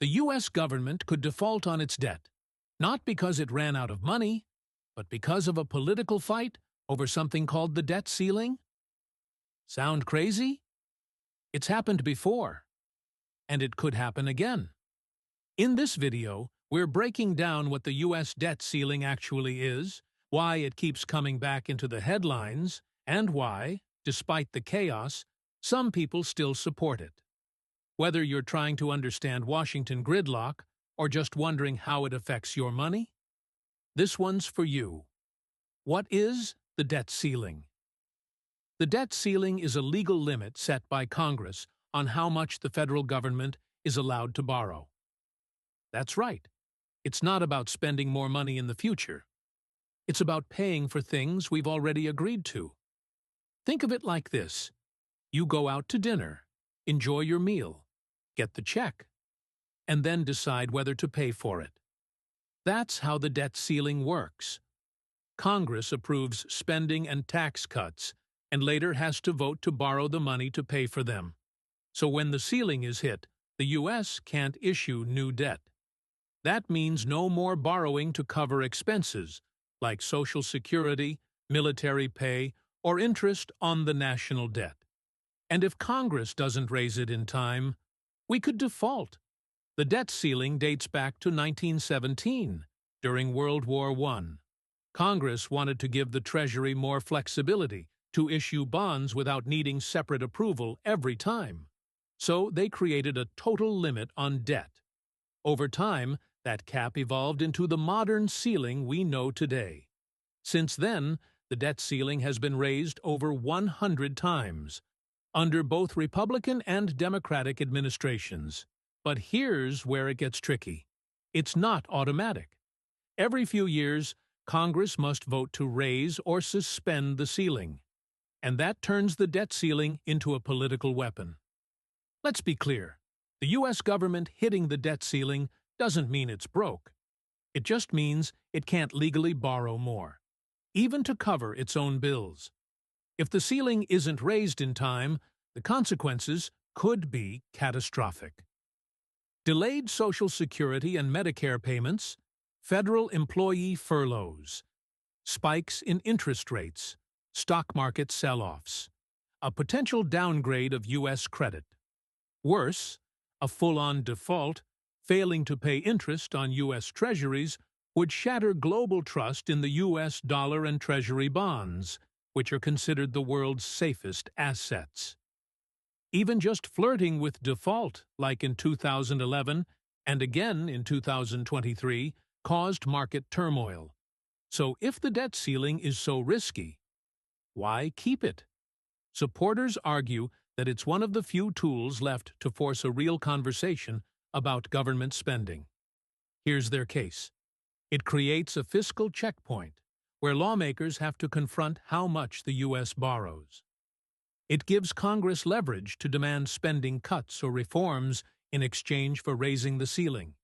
The U.S. government could default on its debt, not because it ran out of money, but because of a political fight over something called the debt ceiling. Sound crazy? It's happened before, and it could happen again. In this video, we're breaking down what the U.S. debt ceiling actually is, why it keeps coming back into the headlines, and why, despite the chaos, some people still support it. Whether you're trying to understand Washington gridlock or just wondering how it affects your money, this one's for you. What is the debt ceiling? The debt ceiling is a legal limit set by Congress on how much the federal government is allowed to borrow. That's right. It's not about spending more money in the future. It's about paying for things we've already agreed to. Think of it like this. You go out to dinner, enjoy your meal, get the check, and then decide whether to pay for it. That's how the debt ceiling works. Congress approves spending and tax cuts and later has to vote to borrow the money to pay for them. So when the ceiling is hit, the U.S. can't issue new debt. That means no more borrowing to cover expenses, like Social Security, military pay, or interest on the national debt. And if Congress doesn't raise it in time, we could default. The debt ceiling dates back to 1917, during World War I. Congress wanted to give the Treasury more flexibility to issue bonds without needing separate approval every time. So they created a total limit on debt. Over time, that cap evolved into the modern ceiling we know today. Since then, the debt ceiling has been raised over 100 times, under both Republican and Democratic administrations. But here's where it gets tricky. It's not automatic. Every few years, Congress must vote to raise or suspend the ceiling. And that turns the debt ceiling into a political weapon. Let's be clear. The U.S. government hitting the debt ceiling doesn't mean it's broke. It just means it can't legally borrow more, even to cover its own bills. If the ceiling isn't raised in time, the consequences could be catastrophic. Delayed Social Security and Medicare payments, federal employee furloughs, spikes in interest rates, stock market sell-offs, a potential downgrade of U.S. credit. Worse, a full-on default, failing to pay interest on U.S. treasuries, would shatter global trust in the U.S. dollar and treasury bonds, which are considered the world's safest assets. Even just flirting with default, like in 2011 and again in 2023, caused market turmoil. So if the debt ceiling is so risky, why keep it? Supporters argue that it's one of the few tools left to force a real conversation about government spending. Here's their case. It creates a fiscal checkpoint where lawmakers have to confront how much the U.S. borrows. It gives Congress leverage to demand spending cuts or reforms in exchange for raising the ceiling.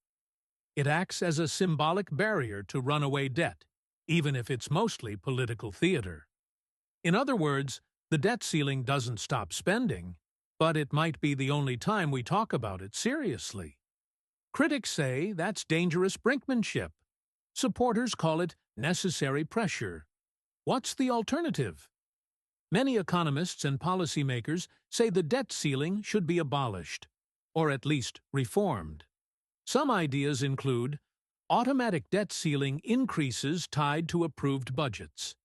It acts as a symbolic barrier to runaway debt, even if it's mostly political theater. In other words, the debt ceiling doesn't stop spending, but it might be the only time we talk about it seriously. Critics say that's dangerous brinkmanship. Supporters call it necessary pressure. What's the alternative? Many economists and policymakers say the debt ceiling should be abolished, or at least reformed. Some ideas include automatic debt ceiling increases tied to approved budgets,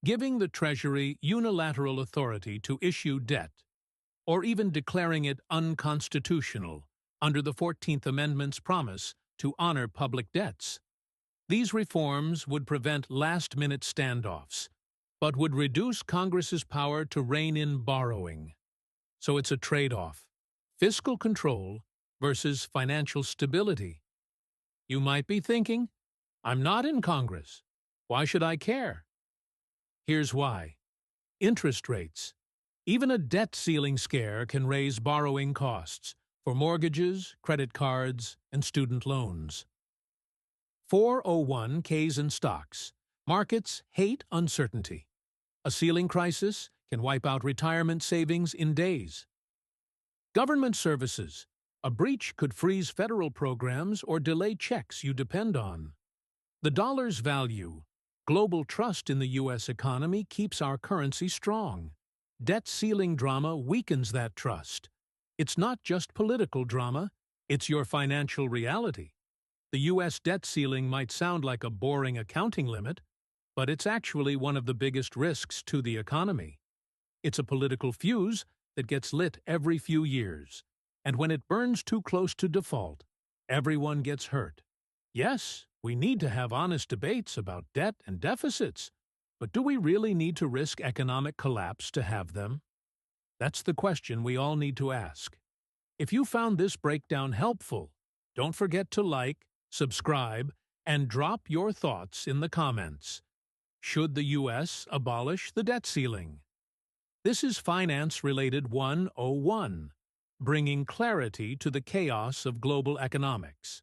giving the Treasury unilateral authority to issue debt, or even declaring it unconstitutional under the 14th Amendment's promise to honor public debts. These reforms would prevent last-minute standoffs, but would reduce Congress's power to rein in borrowing. So it's a trade-off: fiscal control versus financial stability. You might be thinking, I'm not in Congress. Why should I care? Here's why. Interest rates. Even a debt ceiling scare can raise borrowing costs for mortgages, credit cards, and student loans. 401ks and stocks. Markets hate uncertainty. A ceiling crisis can wipe out retirement savings in days. Government services. A breach could freeze federal programs or delay checks you depend on. The dollar's value, global trust in the U.S. economy keeps our currency strong. Debt ceiling drama weakens that trust. It's not just political drama, it's your financial reality. The U.S. debt ceiling might sound like a boring accounting limit, but it's actually one of the biggest risks to the economy. It's a political fuse that gets lit every few years, and when it burns too close to default, everyone gets hurt. Yes, we need to have honest debates about debt and deficits, but do we really need to risk economic collapse to have them? That's the question we all need to ask. If you found this breakdown helpful, don't forget to like, subscribe, and drop your thoughts in the comments. Should the U.S. abolish the debt ceiling? This is Finance Related 101, bringing clarity to the chaos of global economics.